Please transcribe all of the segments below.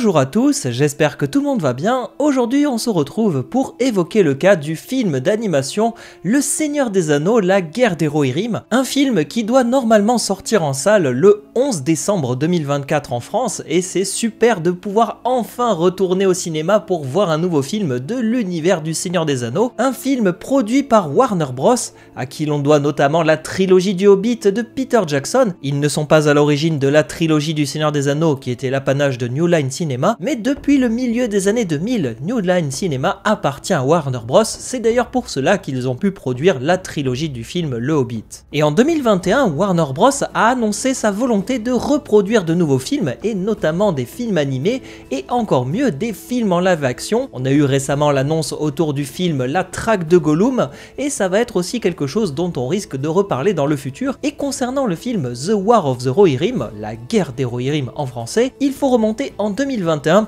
Bonjour à tous, j'espère que tout le monde va bien. Aujourd'hui on se retrouve pour évoquer le cas du film d'animation Le Seigneur des Anneaux, la guerre des Rohirrim, un film qui doit normalement sortir en salle le 11 décembre 2024 en France, et c'est super de pouvoir enfin retourner au cinéma pour voir un nouveau film de l'univers du Seigneur des Anneaux, un film produit par Warner Bros, à qui l'on doit notamment la trilogie du Hobbit de Peter Jackson. Ils ne sont pas à l'origine de la trilogie du Seigneur des Anneaux qui était l'apanage de New Line Cinema, mais depuis le milieu des années 2000, New Line Cinema appartient à Warner Bros, c'est d'ailleurs pour cela qu'ils ont pu produire la trilogie du film Le Hobbit. Et en 2021, Warner Bros a annoncé sa volonté de reproduire de nouveaux films, et notamment des films animés, et encore mieux des films en live action. On a eu récemment l'annonce autour du film La Traque de Gollum, et ça va être aussi quelque chose dont on risque de reparler dans le futur. Et concernant le film The War of the Rohirrim, la guerre des Rohirrim en français, il faut remonter en 2021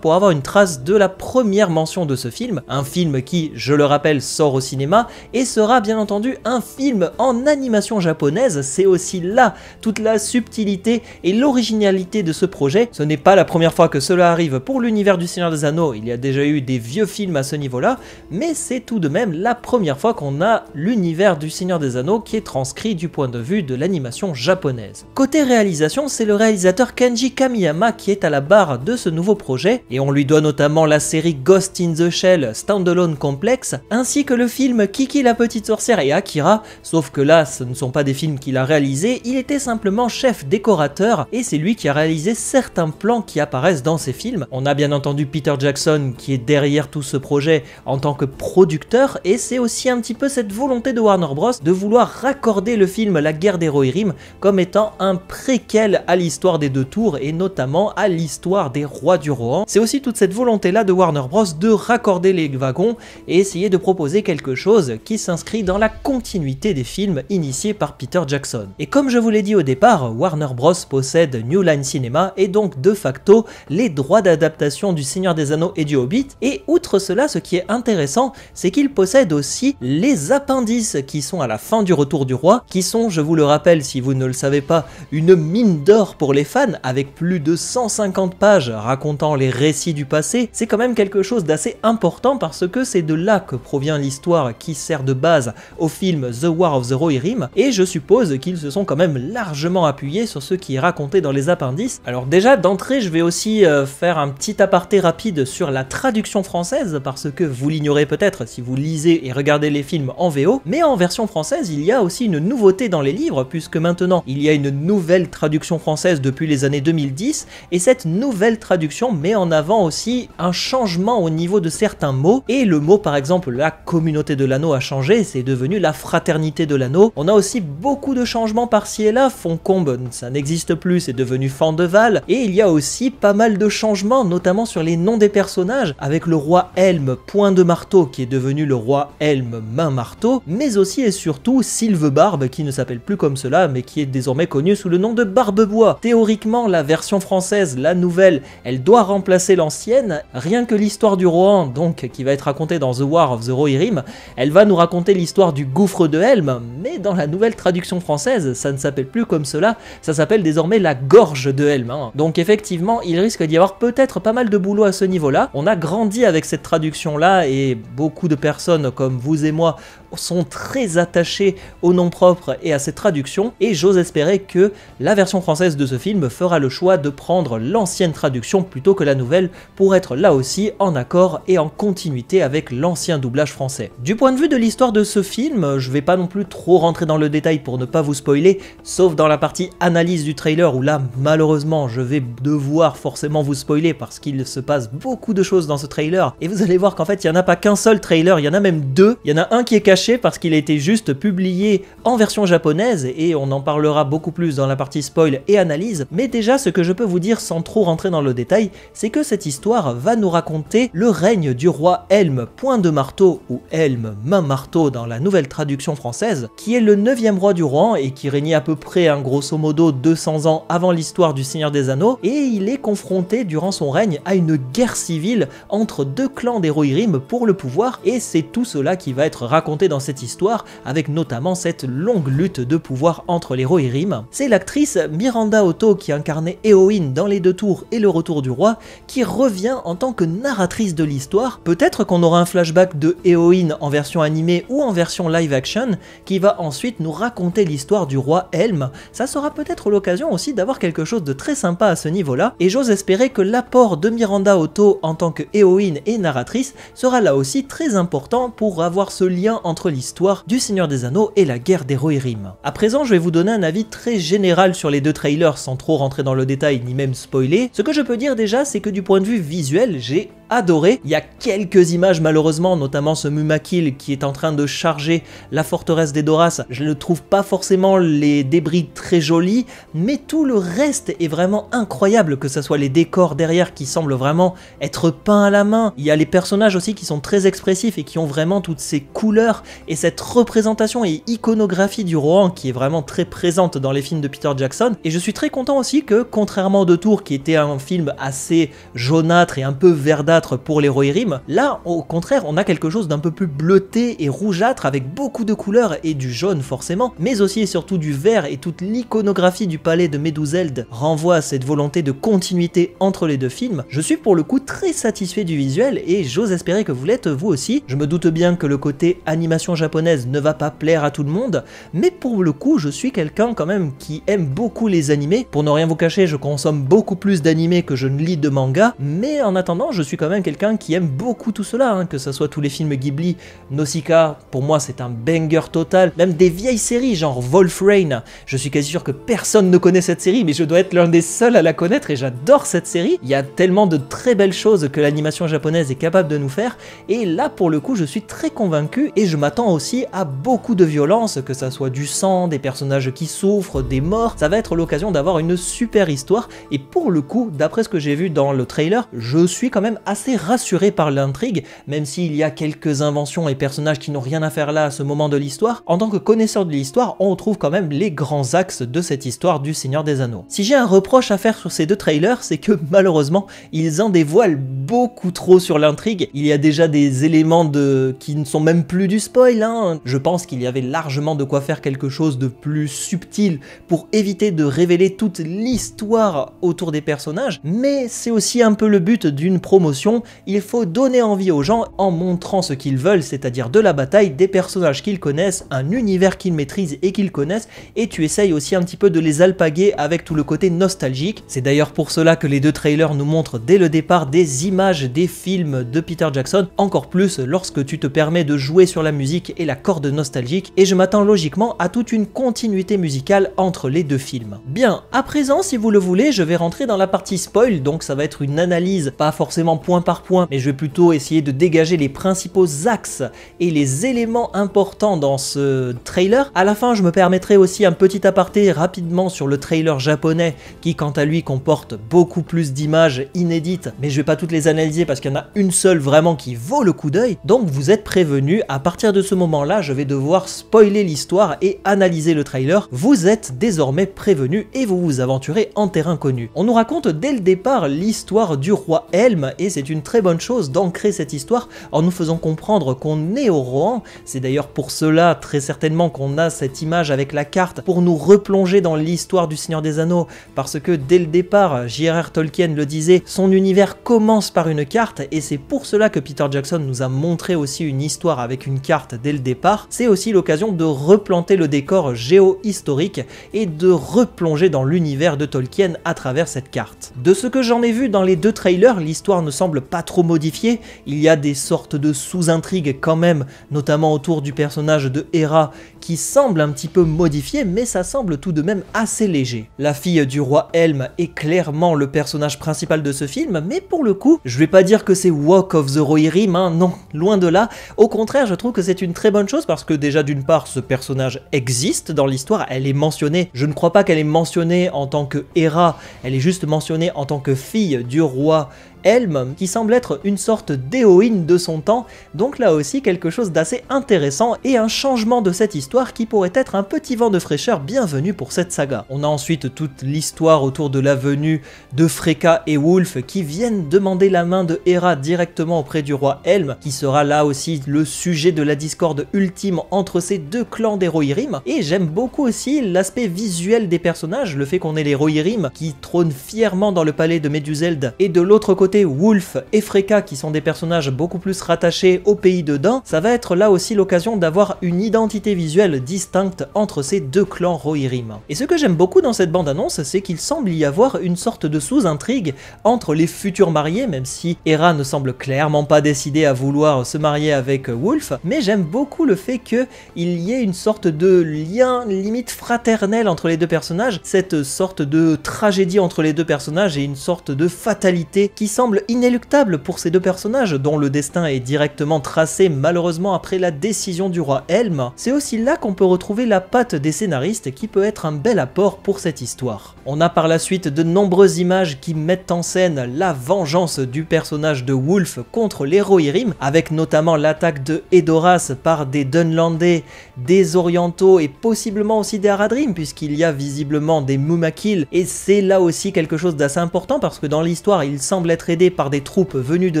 pour avoir une trace de la première mention de ce film, un film qui, je le rappelle, sort au cinéma et sera bien entendu un film en animation japonaise. C'est aussi là toute la subtilité et l'originalité de ce projet. Ce n'est pas la première fois que cela arrive pour l'univers du Seigneur des Anneaux, il y a déjà eu des vieux films à ce niveau-là, mais c'est tout de même la première fois qu'on a l'univers du Seigneur des Anneaux qui est transcrit du point de vue de l'animation japonaise. Côté réalisation, c'est le réalisateur Kenji Kamiyama qui est à la barre de ce nouveau projet, et on lui doit notamment la série Ghost in the Shell Standalone Complex, ainsi que le film Kiki la petite sorcière et Akira, sauf que là ce ne sont pas des films qu'il a réalisés, il était simplement chef décorateur, et c'est lui qui a réalisé certains plans qui apparaissent dans ces films. On a bien entendu Peter Jackson qui est derrière tout ce projet en tant que producteur, et c'est aussi un petit peu cette volonté de Warner Bros de vouloir raccorder le film La guerre des Rohirrim comme étant un préquel à l'histoire des deux tours, et notamment à l'histoire des rois du Rohan. C'est aussi toute cette volonté là de Warner Bros de raccorder les wagons et essayer de proposer quelque chose qui s'inscrit dans la continuité des films initiés par Peter Jackson. Et comme je vous l'ai dit au départ, Warner Bros possède New Line Cinema et donc de facto les droits d'adaptation du Seigneur des Anneaux et du Hobbit, et outre cela, ce qui est intéressant, c'est qu'il possède aussi les appendices qui sont à la fin du Retour du Roi, qui sont, je vous le rappelle si vous ne le savez pas, une mine d'or pour les fans, avec plus de 150 pages racontant les récits du passé. C'est quand même quelque chose d'assez important parce que c'est de là que provient l'histoire qui sert de base au film The War of the Rohirrim, et je suppose qu'ils se sont quand même largement appuyés sur ce qui est raconté dans les appendices. Alors déjà d'entrée, je vais aussi faire un petit aparté rapide sur la traduction française, parce que vous l'ignorez peut-être si vous lisez et regardez les films en VO, mais en version française il y a aussi une nouveauté dans les livres, puisque maintenant il y a une nouvelle traduction française depuis les années 2010, et cette nouvelle traduction met en avant aussi un changement au niveau de certains mots, et le mot par exemple la communauté de l'anneau a changé, c'est devenu la fraternité de l'anneau. On a aussi beaucoup de changements par-ci et là, Fontcombe ça n'existe plus, c'est devenu Fandeval, et il y a aussi pas mal de changements, notamment sur les noms des personnages, avec le roi Helm Point de Marteau qui est devenu le roi Helm Main Marteau, mais aussi et surtout Sylvebarbe qui ne s'appelle plus comme cela, mais qui est désormais connu sous le nom de Barbebois. Théoriquement, la version française, la nouvelle, elle doit remplacer l'ancienne. Rien que l'histoire du Rohan, donc, qui va être racontée dans The War of the Rohirrim, elle va nous raconter l'histoire du gouffre de Helm, mais dans la nouvelle traduction française, ça ne s'appelle plus comme cela, ça s'appelle désormais la gorge de Helm. Donc effectivement, il risque d'y avoir peut-être pas mal de boulot à ce niveau-là. On a grandi avec cette traduction-là, et beaucoup de personnes comme vous et moi sont très attachés au nom propre et à cette traduction, et j'ose espérer que la version française de ce film fera le choix de prendre l'ancienne traduction plutôt que la nouvelle, pour être là aussi en accord et en continuité avec l'ancien doublage français. Du point de vue de l'histoire de ce film, je vais pas non plus trop rentrer dans le détail pour ne pas vous spoiler, sauf dans la partie analyse du trailer où là malheureusement je vais devoir forcément vous spoiler parce qu'il se passe beaucoup de choses dans ce trailer, et vous allez voir qu'en fait il n'y en a pas qu'un seul trailer, il y en a même deux. Il y en a un qui est caché parce qu'il a été juste publié en version japonaise, et on en parlera beaucoup plus dans la partie spoil et analyse, mais déjà ce que je peux vous dire sans trop rentrer dans le détail, c'est que cette histoire va nous raconter le règne du roi Helm Point de Marteau, ou Helm Main Marteau dans la nouvelle traduction française, qui est le 9e roi du Rohan et qui régnait à peu près grosso modo 200 ans avant l'histoire du Seigneur des Anneaux, et il est confronté durant son règne à une guerre civile entre deux clans des Rohirrim pour le pouvoir, et c'est tout cela qui va être raconté dans cette histoire, avec notamment cette longue lutte de pouvoir entre les Rohirrim. C'est l'actrice Miranda Otto qui incarnait Éowyn dans Les Deux Tours et Le Retour du Roi, qui revient en tant que narratrice de l'histoire. Peut-être qu'on aura un flashback de Éowyn en version animée ou en version live action, qui va ensuite nous raconter l'histoire du roi Helm. Ça sera peut-être l'occasion aussi d'avoir quelque chose de très sympa à ce niveau-là, et j'ose espérer que l'apport de Miranda Otto en tant que Éowyn et narratrice sera là aussi très important pour avoir ce lien entre l'histoire du Seigneur des Anneaux et la guerre des Rohirrim. À présent, je vais vous donner un avis très général sur les deux trailers sans trop rentrer dans le détail ni même spoiler. Ce que je peux dire déjà, c'est que du point de vue visuel, j'ai adoré. Il y a quelques images malheureusement, notamment ce Mumakil qui est en train de charger la forteresse d'Edoras. Je ne trouve pas forcément les débris très jolis, mais tout le reste est vraiment incroyable, que ce soit les décors derrière qui semblent vraiment être peints à la main. Il y a les personnages aussi qui sont très expressifs et qui ont vraiment toutes ces couleurs et cette représentation et iconographie du Rohan qui est vraiment très présente dans les films de Peter Jackson. Et je suis très content aussi que, contrairement aux Deux Tours qui était un film assez jaunâtre et un peu verdâtre pour les Rohirrim, là au contraire on a quelque chose d'un peu plus bleuté et rougeâtre avec beaucoup de couleurs et du jaune forcément, mais aussi et surtout du vert, et toute l'iconographie du palais de Meduseld renvoie à cette volonté de continuité entre les deux films. Je suis pour le coup très satisfait du visuel et j'ose espérer que vous l'êtes vous aussi. Je me doute bien que le côté animation japonaise ne va pas plaire à tout le monde, mais pour le coup je suis quelqu'un quand même qui aime beaucoup les animés. Pour ne rien vous cacher, je consomme beaucoup plus d'animés que je ne lis de manga, mais en attendant je suis quand même quelqu'un qui aime beaucoup tout cela, hein, que ce soit tous les films Ghibli. Nausicaa, pour moi c'est un banger total, même des vieilles séries genre Wolfrain, je suis quasi sûr que personne ne connaît cette série, mais je dois être l'un des seuls à la connaître et j'adore cette série. Il y a tellement de très belles choses que l'animation japonaise est capable de nous faire, et là pour le coup je suis très convaincu, et je m'attends aussi à beaucoup de violence, que ça soit du sang, des personnages qui souffrent, des morts. Ça va être l'occasion d'avoir une super histoire, et pour le coup, d'après ce que j'ai vu dans le trailer, je suis quand même assez rassuré par l'intrigue, même s'il y a quelques inventions et personnages qui n'ont rien à faire là à ce moment de l'histoire. En tant que connaisseur de l'histoire, on retrouve quand même les grands axes de cette histoire du Seigneur des Anneaux. Si j'ai un reproche à faire sur ces deux trailers, c'est que malheureusement, ils en dévoilent beaucoup trop sur l'intrigue. Il y a déjà des éléments qui ne sont même plus du spoil, hein. Je pense qu'il y avait largement de quoi faire quelque chose de plus subtil pour éviter de révéler toute l'histoire autour des personnages, mais c'est aussi un peu le but d'une promotion. Il faut donner envie aux gens en montrant ce qu'ils veulent, c'est-à-dire de la bataille, des personnages qu'ils connaissent, un univers qu'ils maîtrisent et qu'ils connaissent, et tu essayes aussi un petit peu de les alpaguer avec tout le côté nostalgique. C'est d'ailleurs pour cela que les deux trailers nous montrent dès le départ des images des films de Peter Jackson, encore plus lorsque tu te permets de jouer sur la musique et la corde nostalgique, et je m'attends logiquement à toute une continuité musicale entre les deux films. Bien, à présent, si vous le voulez, je vais rentrer dans la partie spoil, donc ça va être une analyse, pas forcément point par point, mais je vais plutôt essayer de dégager les principaux axes et les éléments importants dans ce trailer. À la fin, je me permettrai aussi un petit aparté rapidement sur le trailer japonais, qui quant à lui comporte beaucoup plus d'images inédites, mais je vais pas toutes les analyser parce qu'il y en a une seule vraiment qui vaut le coup d'œil, donc vous êtes prévenus. À partir de ce moment-là, je vais devoir spoiler l'histoire et analyser le trailer. Vous êtes désormais prévenus et vous vous aventurez en terrain connu. On nous raconte dès le départ l'histoire du roi Helm, et c'est une très bonne chose d'ancrer cette histoire en nous faisant comprendre qu'on est au Rohan. C'est d'ailleurs pour cela très certainement qu'on a cette image avec la carte pour nous replonger dans l'histoire du Seigneur des Anneaux, parce que dès le départ, J.R.R. Tolkien le disait, son univers commence par une carte, et c'est pour cela que Peter Jackson nous a montré aussi une histoire avec une carte dès le départ. C'est aussi l'occasion de replanter le décor géo-historique et de replonger dans l'univers de Tolkien à travers cette carte. De ce que j'en ai vu dans les deux trailers, l'histoire ne semble pas trop modifiée. Il y a des sortes de sous-intrigues quand même, notamment autour du personnage de Hera, qui semble un petit peu modifié, mais ça semble tout de même assez léger. La fille du roi Helm est clairement le personnage principal de ce film, mais pour le coup, je vais pas dire que c'est Walk of the Rohirrim, hein, non, loin de là. Au contraire, je trouve que c'est une très bonne chose, parce que déjà d'une part, ce personnage existe dans l'histoire, elle est mentionnée. Je ne crois pas qu'elle est mentionnée en tant que Hera, elle est juste mentionnée en tant que fille du roi Helm, qui semble être une sorte d'héroïne de son temps, donc là aussi quelque chose d'assez intéressant et un changement de cette histoire qui pourrait être un petit vent de fraîcheur bienvenu pour cette saga. On a ensuite toute l'histoire autour de la venue de Freka et Wulf qui viennent demander la main de Hera directement auprès du roi Helm, qui sera là aussi le sujet de la discorde ultime entre ces deux clans des Rohirrim. Et j'aime beaucoup aussi l'aspect visuel des personnages, le fait qu'on ait les Rohirrim qui trônent fièrement dans le palais de Meduseld, et de l'autre côté Wulf et Freka qui sont des personnages beaucoup plus rattachés au pays de Dain. Ça va être là aussi l'occasion d'avoir une identité visuelle distincte entre ces deux clans Rohirrim. Et ce que j'aime beaucoup dans cette bande-annonce, c'est qu'il semble y avoir une sorte de sous-intrigue entre les futurs mariés, même si Hera ne semble clairement pas décidée à vouloir se marier avec Wulf, mais j'aime beaucoup le fait qu'il y ait une sorte de lien limite fraternel entre les deux personnages, cette sorte de tragédie entre les deux personnages et une sorte de fatalité qui semble inéluctable pour ces deux personnages dont le destin est directement tracé malheureusement après la décision du roi Helm. C'est aussi là qu'on peut retrouver la patte des scénaristes qui peut être un bel apport pour cette histoire. On a par la suite de nombreuses images qui mettent en scène la vengeance du personnage de Wulf contre les Rohirrim, avec notamment l'attaque de Edoras par des Dunlandais, des Orientaux et possiblement aussi des Haradrim, puisqu'il y a visiblement des Mumakil, et c'est là aussi quelque chose d'assez important parce que dans l'histoire il semble être aidé par des troupes venues de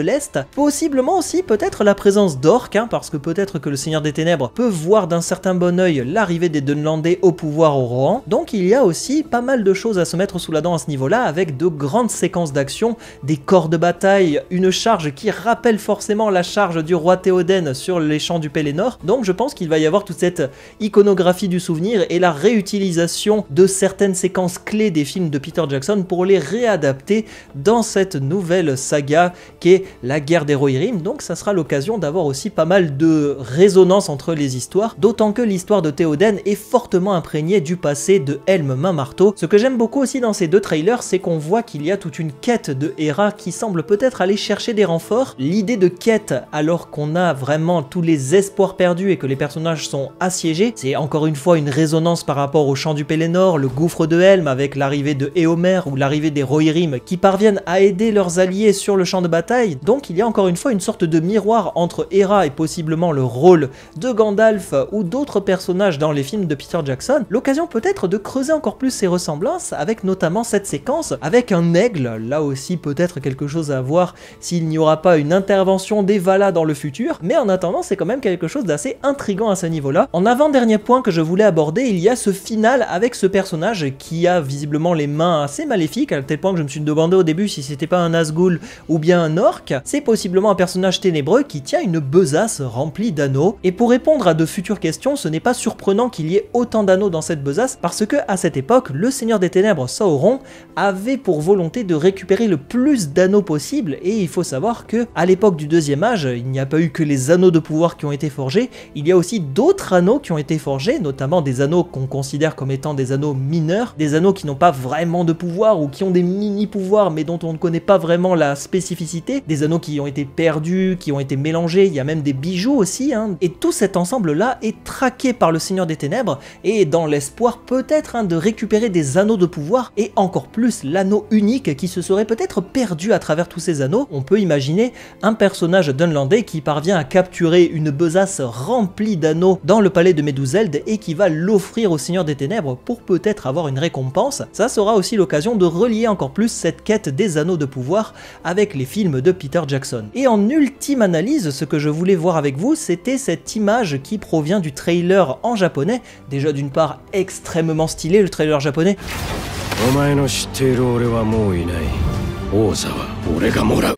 l'Est, possiblement aussi peut-être la présence d'orques, parce que peut-être que le Seigneur des Ténèbres peut voir d'un certain bon œil l'arrivée des Dunlandais au pouvoir au Rohan, donc il y a aussi pas mal de choses à se mettre sous la dent à ce niveau-là, avec de grandes séquences d'action, des corps de bataille, une charge qui rappelle forcément la charge du roi Théoden sur les champs du Pelennor, donc je pense qu'il va y avoir toute cette iconographie du souvenir et la réutilisation de certaines séquences clés des films de Peter Jackson pour les réadapter dans cette nouvelle saga qu'est la guerre des Rohirrim, donc ça sera l'occasion d'avoir aussi pas mal de résonance entre les histoires, d'autant que l'histoire de Théoden est fortement imprégnée du passé de Helm Main Marteau. Ce que j'aime beaucoup aussi dans ces deux trailers, c'est qu'on voit qu'il y a toute une quête de Hera qui semble peut-être aller chercher des renforts. L'idée de quête alors qu'on a vraiment tous les espoirs perdus et que les personnages sont assiégés, c'est encore une fois une résonance par rapport au champ du Pelennor, le gouffre de Helm avec l'arrivée de Éomer ou l'arrivée des Rohirrim qui parviennent à aider leurs alliés sur le champ de bataille, donc il y a encore une fois une sorte de miroir entre Hera et possiblement le rôle de Gandalf ou d'autres personnages dans les films de Peter Jackson, l'occasion peut-être de creuser encore plus ces ressemblances avec notamment cette séquence avec un aigle, là aussi peut-être quelque chose à voir s'il n'y aura pas une intervention des Valar dans le futur, mais en attendant c'est quand même quelque chose d'assez intriguant à ce niveau-là. En avant-dernier point que je voulais aborder, il y a ce final avec ce personnage qui a visiblement les mains assez maléfiques, à tel point que je me suis demandé au début si c'était pas un Nazgûl ou bien un orc. C'est possiblement un personnage ténébreux qui tient une besace remplie d'anneaux, et pour répondre à de futures questions, ce n'est pas surprenant qu'il y ait autant d'anneaux dans cette besace, parce que à cette époque, le Seigneur des Ténèbres Sauron avait pour volonté de récupérer le plus d'anneaux possible, et il faut savoir que à l'époque du deuxième âge, il n'y a pas eu que les anneaux de pouvoir qui ont été forgés, il y a aussi d'autres anneaux qui ont été forgés, notamment des anneaux qu'on considère comme étant des anneaux mineurs, des anneaux qui n'ont pas vraiment de pouvoir ou qui ont des mini-pouvoirs mais dont on ne connaît pas vraiment la spécificité, des anneaux qui ont été perdus, qui ont été mélangés, il y a même des bijoux aussi, et tout cet ensemble-là est traqué par le Seigneur des Ténèbres, et dans l'espoir peut-être de récupérer des anneaux de pouvoir, et encore plus l'anneau unique qui se serait peut-être perdu à travers tous ces anneaux. On peut imaginer un personnage dunlandais qui parvient à capturer une besace remplie d'anneaux dans le palais de Meduseld et qui va l'offrir au Seigneur des Ténèbres pour peut-être avoir une récompense. Ça sera aussi l'occasion de relier encore plus cette quête des anneaux de pouvoir avec les films de Peter Jackson. Et en ultime analyse, ce que je voulais voir avec vous, c'était cette image qui provient du trailer en japonais, déjà d'une part extrêmement stylé le trailer japonais.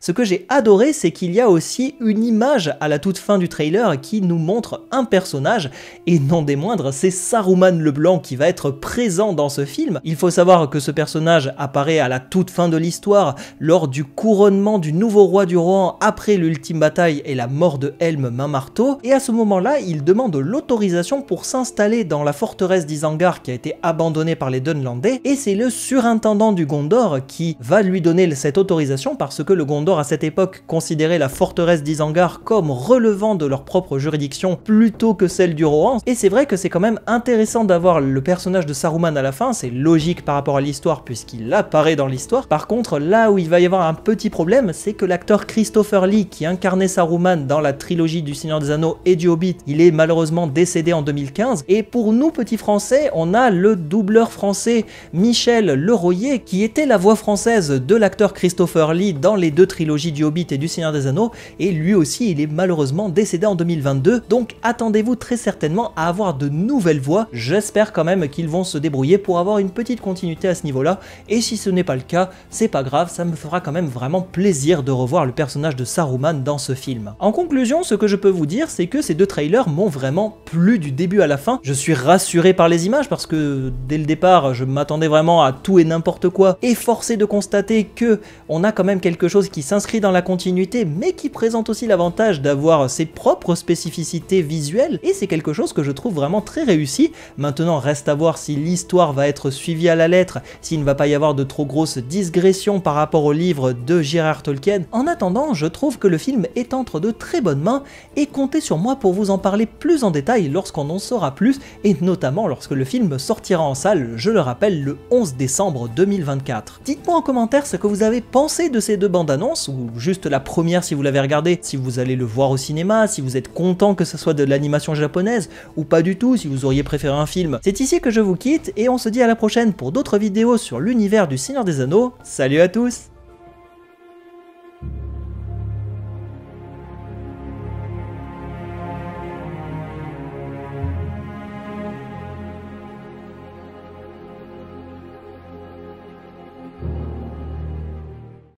Ce que j'ai adoré, c'est qu'il y a aussi une image à la toute fin du trailer qui nous montre un personnage, et non des moindres, c'est Saruman le Blanc qui va être présent dans ce film. Il faut savoir que ce personnage apparaît à la toute fin de l'histoire, lors du couronnement du nouveau roi du Rohan après l'ultime bataille et la mort de Helm Main Marteau, et à ce moment-là, il demande l'autorisation pour s'installer dans la forteresse d'Isengard qui a été abandonnée par les Dunlandais, et c'est le surintendant du Gondor qui va lui donner cette autorisation l'animation parce que le Gondor à cette époque considérait la forteresse d'Isengard comme relevant de leur propre juridiction plutôt que celle du Rohan, et c'est vrai que c'est quand même intéressant d'avoir le personnage de Saruman à la fin, c'est logique par rapport à l'histoire puisqu'il apparaît dans l'histoire. Par contre, là où il va y avoir un petit problème, c'est que l'acteur Christopher Lee qui incarnait Saruman dans la trilogie du Seigneur des Anneaux et du Hobbit, il est malheureusement décédé en 2015, et pour nous petits français, on a le doubleur français Michel Leroyer qui était la voix française de l'acteur Christopher Lee dans les deux trilogies du Hobbit et du Seigneur des Anneaux, et lui aussi il est malheureusement décédé en 2022, donc attendez-vous très certainement à avoir de nouvelles voix. J'espère quand même qu'ils vont se débrouiller pour avoir une petite continuité à ce niveau-là, et si ce n'est pas le cas, c'est pas grave, ça me fera quand même vraiment plaisir de revoir le personnage de Saruman dans ce film. En conclusion, ce que je peux vous dire, c'est que ces deux trailers m'ont vraiment plu du début à la fin. Je suis rassuré par les images parce que dès le départ, je m'attendais vraiment à tout et n'importe quoi, et forcé de constater que on a quand même quelque chose qui s'inscrit dans la continuité, mais qui présente aussi l'avantage d'avoir ses propres spécificités visuelles, et c'est quelque chose que je trouve vraiment très réussi. Maintenant, reste à voir si l'histoire va être suivie à la lettre, s'il ne va pas y avoir de trop grosses digressions par rapport au livre de J.R.R. Tolkien. En attendant, je trouve que le film est entre de très bonnes mains, et comptez sur moi pour vous en parler plus en détail lorsqu'on en saura plus, et notamment lorsque le film sortira en salle, je le rappelle, le 11 décembre 2024. Dites-moi en commentaire ce que vous avez pensé de ces deux bandes annonces, ou juste la première si vous l'avez regardée, si vous allez le voir au cinéma, si vous êtes content que ce soit de l'animation japonaise, ou pas du tout, si vous auriez préféré un film. C'est ici que je vous quitte, et on se dit à la prochaine pour d'autres vidéos sur l'univers du Seigneur des Anneaux. Salut à tous!